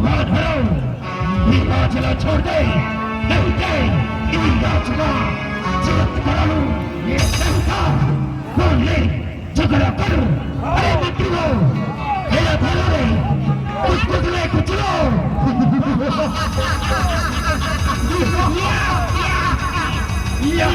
हाथ हरो हीरा चला छोड़ दे नहीं दे हीरा चला चिरत करालू ये संता बोल ले झगड़ा कर अरे मित्रों खेला खेलो रे कुछ ले कुछ लो या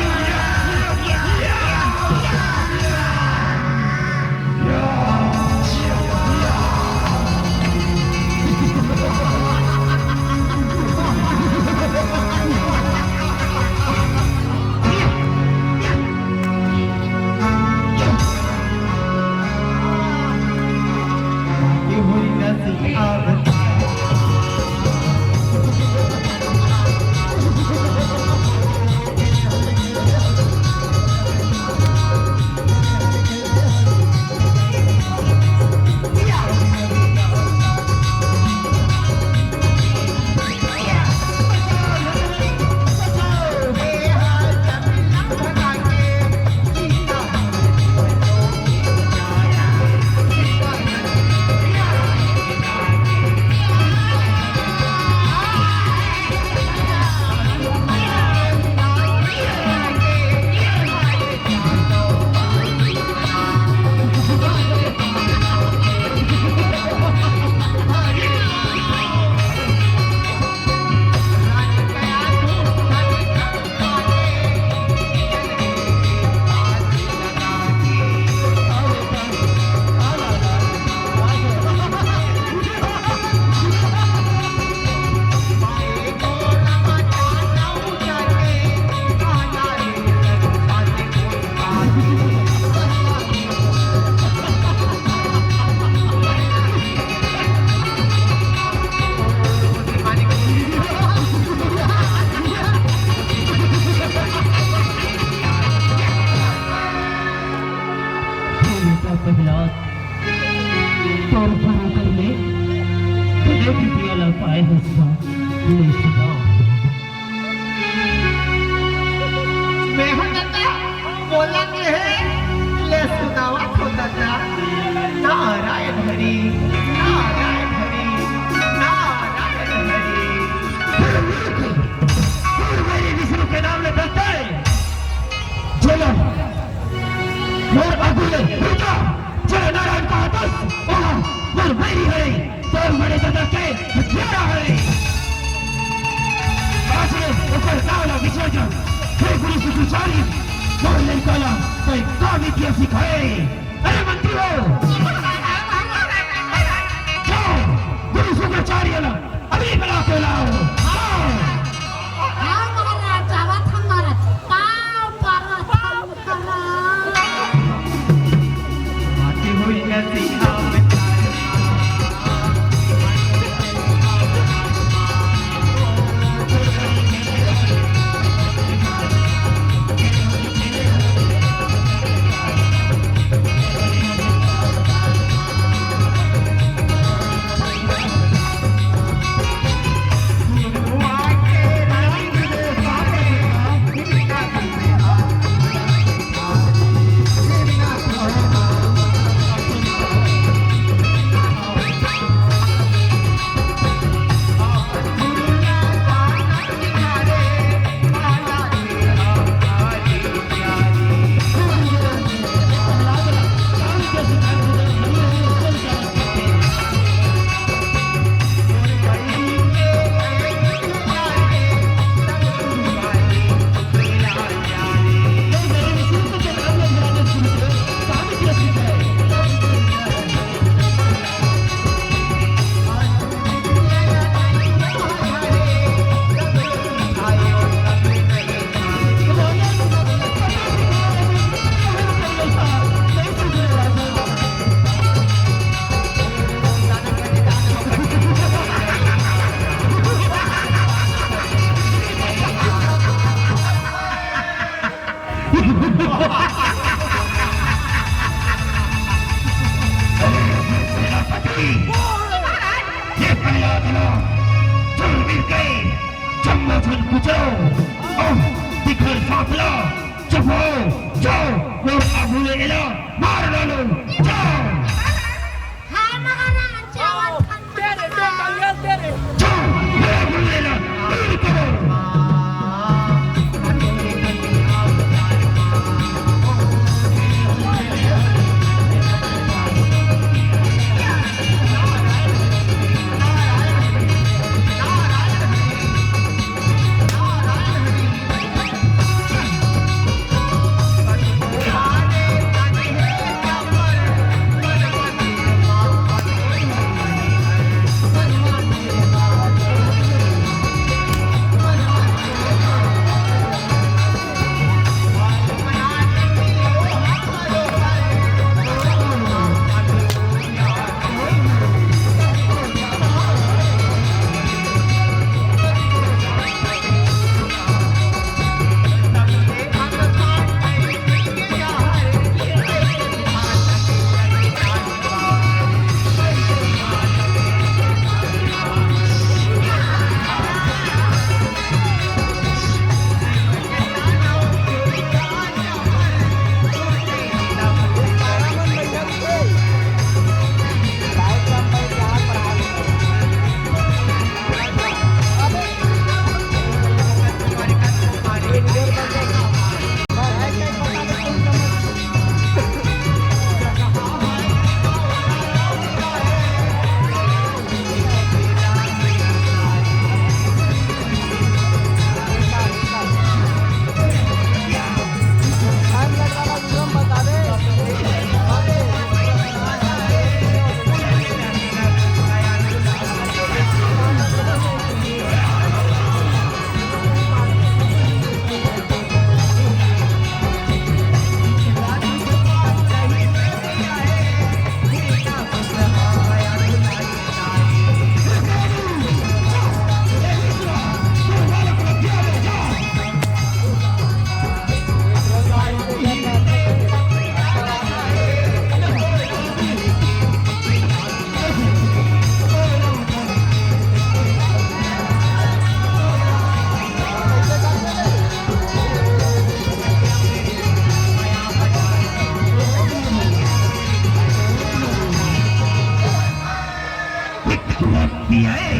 Biyahe,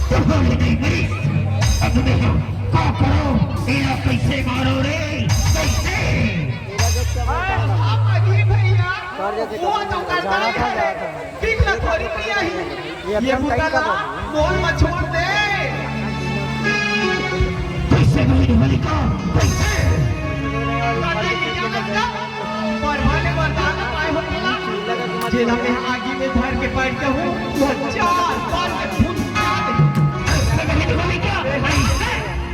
tuloy na Ingles. At umiyo, kakaro, ina kaise maro re, kaise. आप अजीब है यार वो तो करता है ठीक ना थोड़ी पिया ही ये बुतला मोल मत छोड़ दे कैसे गई मलिका कैसे करने की क्या लगता पर वाले बताना पाए हो ना जेला में आगे में धर के बैठता हूँ वो चार बार के फूट कैसे गई मलिका कैसे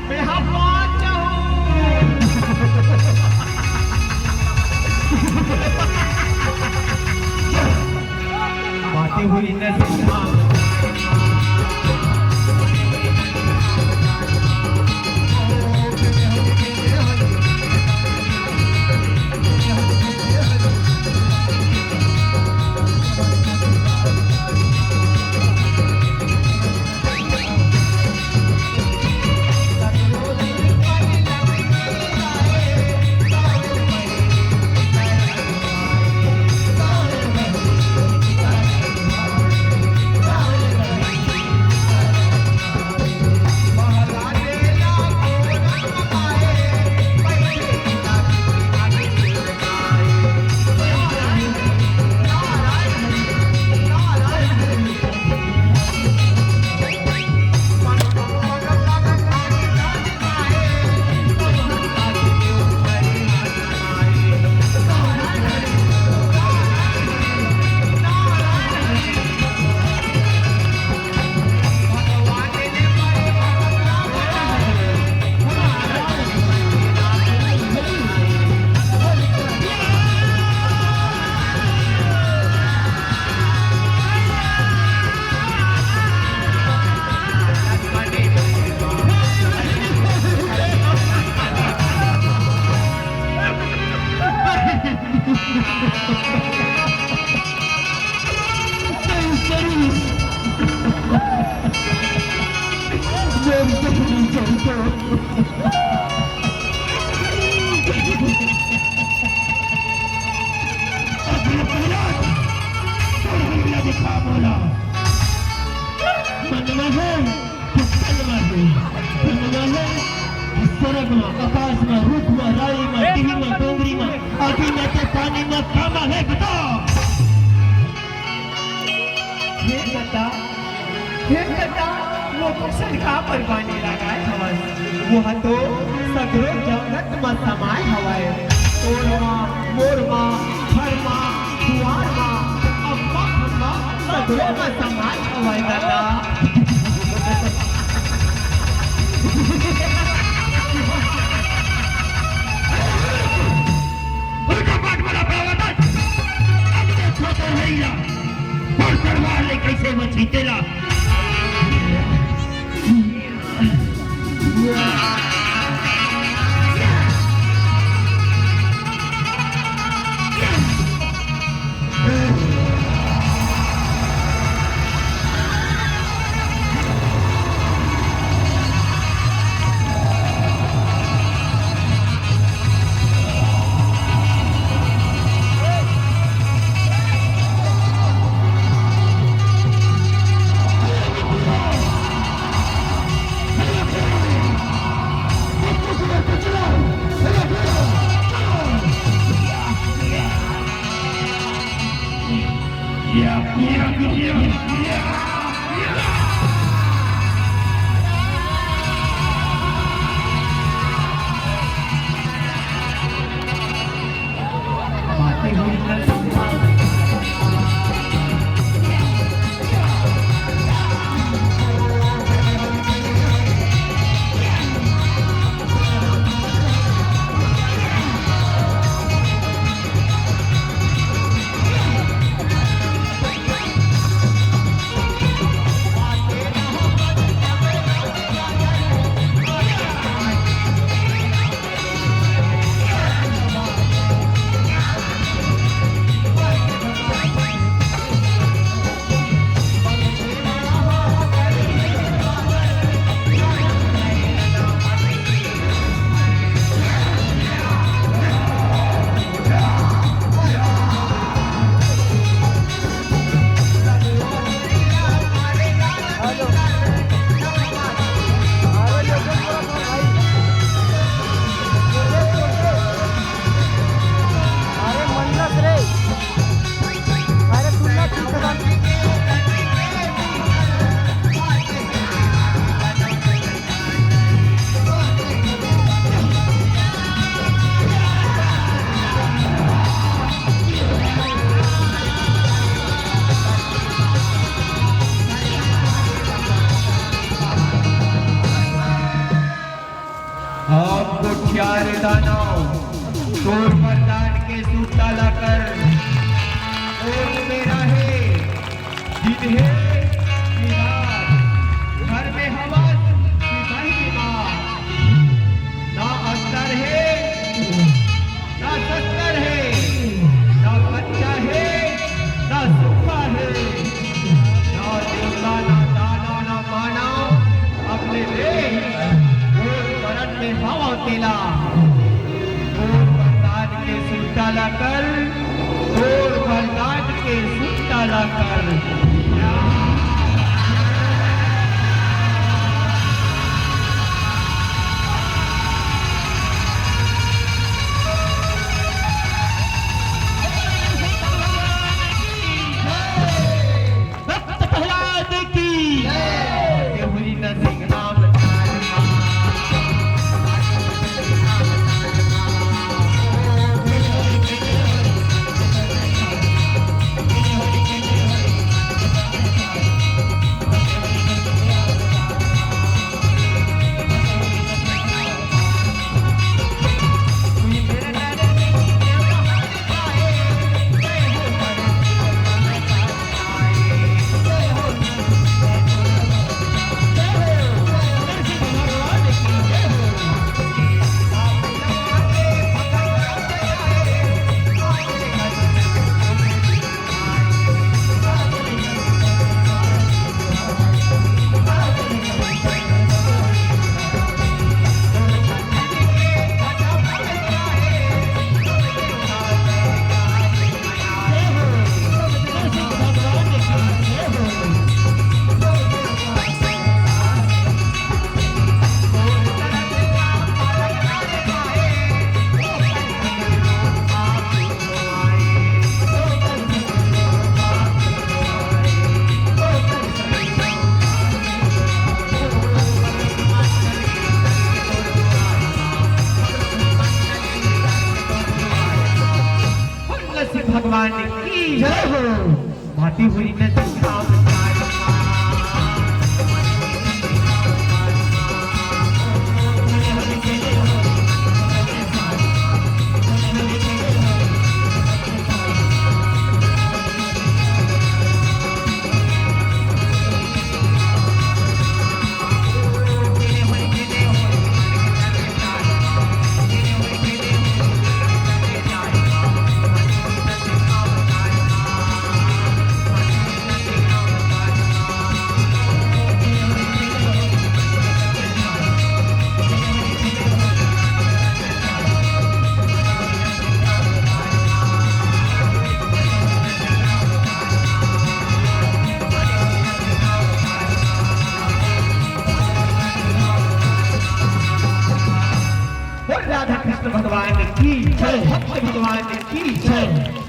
मैं हम बात हूँ बातें हुई नसीहा आकाशમાં રૂખમાં રાઈમાં ટીવીમાં ડોંગરીમાં આદિમાં તે પાણીમાં કામા હે બતા हे कटा वो कुशन का पर पानी लगाए हवा वो तो सगरो जगत में समाय हवाए ओरमा मोरमा फरमा दुआरमा अम्मा अम्मा सगरो में समाय हवाए दादा कैसे मछली तेरा दानव तोड़ वरदान के सूट डाला कर और मेरा है दिन है कि रात, घर में हवा सिपाही की माँ, ना अस्तर है ना शस्त्र है, ना कच्चा है ना सूखा है, ना देवता ना दाना ना मानव अपने देश वरण में हवा तेला तोड़ वरदान के सूट डाला कर, तोड़ वरदान के सूट डाला कर। भक्त प्रहलाद की देहुरी नरसिंह नाम तारमा। भगवान की जय हो। भाती हुई नरसिंह नाम तारमा। राधा कृष्ण भगवान की जय, भक्त भगवान की जय।